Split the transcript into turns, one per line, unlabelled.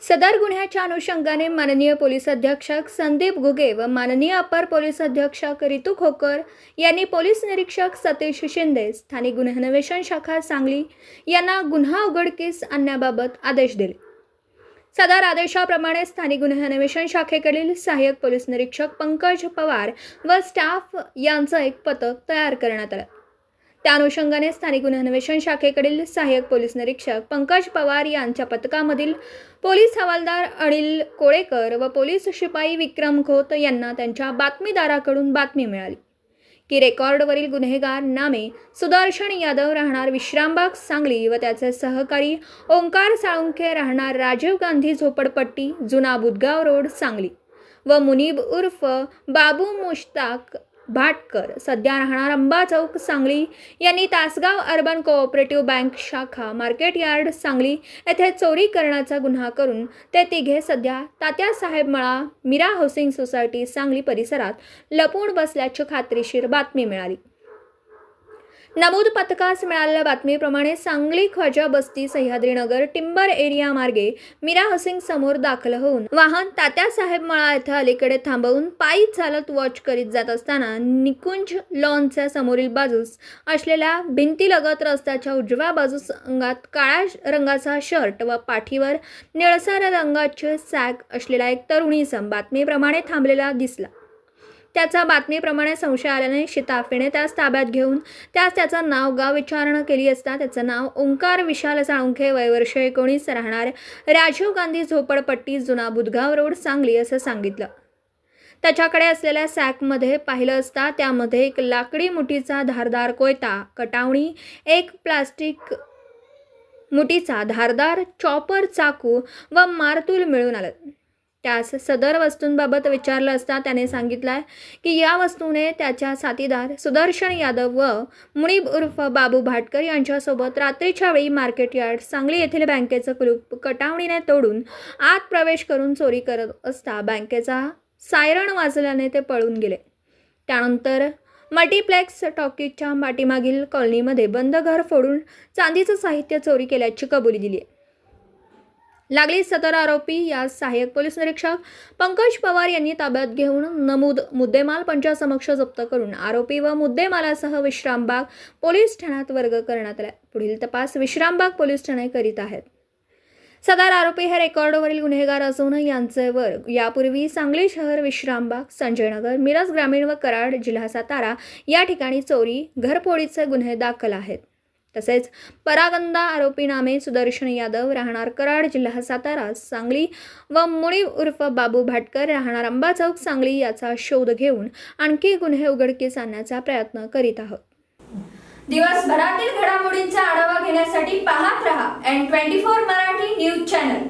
सदर गुन्ह्याच्या अनुषंगाने माननीय पोलीस अधीक्षक संदीप घुगे व माननीय अपर पोलीस अधीक्षक रितू खोकर यांनी पोलीस निरीक्षक सतीश शिंदे स्थानिक गुन्हे अन्वेषण शाखा सांगली यांना गुन्हा उघडकीस आणण्याबाबत आदेश दिले। सदर आदेशाप्रमाणे स्थानिक गुन्हे अन्वेषण शाखेकडील सहाय्यक पोलीस निरीक्षक पंकज पवार व स्टाफ यांचं एक पथक तयार करण्यात आलं। त्या अनुषंगाने स्थानिक गुन्हे अन्वेषण शाखेकडील सहाय्यक पोलीस निरीक्षक पंकज पवार यांच्या पथकामधील पोलीस हवालदार अनिल कोळेकर व पोलीस शिपाई विक्रम खोत यांना त्यांच्या बातमीदाराकडून बातमी मिळाली की रेकॉर्डवरील गुन्हेगार नामे सुदर्शन यादव राहणार विश्रामबाग सांगली व त्याचे सहकारी ओंकार साळुंखे राहणार राजीव गांधी झोपडपट्टी जुना बुधगाव रोड सांगली व मुनीब उर्फ बाबू मुश्ताक भाटकर सध्या राहणार अंबा चौक सांगली यांनी तासगाव अर्बन कोऑपरेटिव्ह बँक शाखा मार्केट यार्ड सांगली येथे चोरी करण्याचा गुन्हा करून ते तिघे सध्या तात्यासाहेब मळा मीरा हाऊसिंग सोसायटी सांगली परिसरात लपून बसल्याची खात्रीशीर बातमी मिळाली। नमूद पथकास मिळालेल्या बातमीप्रमाणे सांगली ख्वाजा बस्ती सह्याद्रीनगर टिंबर एरिया मार्गे मीरा हाऊसिंग समोर दाखल होऊन वाहन तात्यासाहेब मळा येथे अलीकडे थांबवून पायी चालत वॉच करीत जात असताना निकुंज लॉनच्या समोरील बाजूस असलेल्या भिंतीलगत रस्त्याच्या उजव्या बाजूस अंगात काळ्या रंगाचा शर्ट व पाठीवर निळसर रंगाचे सॅक असलेला एक तरुण इसम बातमीप्रमाणे थांबलेला दिसला। त्याचा बातमीप्रमाणे संशय आल्याने शिताफीने त्यास ताब्यात घेऊन त्याचं नाव गाव विचारणा केली असता त्याचं नाव ओंकार विशाल साळुंखे वय वर्ष 19 राहणार राजीव गांधी झोपडपट्टी जुना बुधगाव रोड सांगली असं सांगितलं। त्याच्याकडे असलेल्या सॅकमध्ये पाहिलं असता त्यामध्ये एक लाकडी मुठीचा धारदार कोयता, कटावणी, एक प्लास्टिक मुठीचा धारदार चॉपर चाकू व मारतूल मिळून आलं। त्यास सदर वस्तूंबाबत विचारलं असता त्याने सांगितलं की या वस्तूने त्याच्या साथीदार सुदर्शन यादव व मुनीब उर्फ बाबू भाटकर यांच्यासोबत रात्रीच्या वेळी मार्केट यार्ड सांगली येथील बँकेचं कुलूप कटावणीने तोडून आत प्रवेश करून चोरी करत असता बँकेचा सायरन वाजल्याने ते पळून गेले। त्यानंतर मल्टीप्लेक्स टॉकीजच्या पाठीमागील कॉलनीमध्ये बंद घर फोडून चांदीचं साहित्य चोरी केल्याची कबुली दिली आहे। लागलीच सदर आरोपी या सहाय्यक पोलीस निरीक्षक पंकज पवार यांनी ताब्यात घेऊन नमूद मुद्देमाल पंचासमक्ष जप्त करून आरोपी व मुद्देमालासह विश्रामबाग पोलीस ठाण्यात वर्ग करण्यात आला। पुढील तपास विश्रामबाग पोलीस ठाणे करीत आहेत। सदर आरोपी हे रेकॉर्डवरील गुन्हेगार असून यांचेवर यापूर्वी सांगली शहर, विश्रामबाग, संजयनगर, मिरज ग्रामीण व कराड जिल्हा सातारा या ठिकाणी चोरी, घरफोडीचे गुन्हे दाखल आहेत। तसेच परागंदा आरोपी नामे सुदर्शन यादव राहणार कराड जिल्हा सातारा सांगली व मुनीब उर्फ बाबू भाटकर राहणार अंबा चौक सांगली याचा शोध घेऊन आणखी गुन्हे उघडकीस आणण्याचा प्रयत्न करीत आहोत।
दिवसभरातील घडामोडींचा आढावा घेण्यासाठी पाहत रहा N24 मराठी न्यूज चॅनल।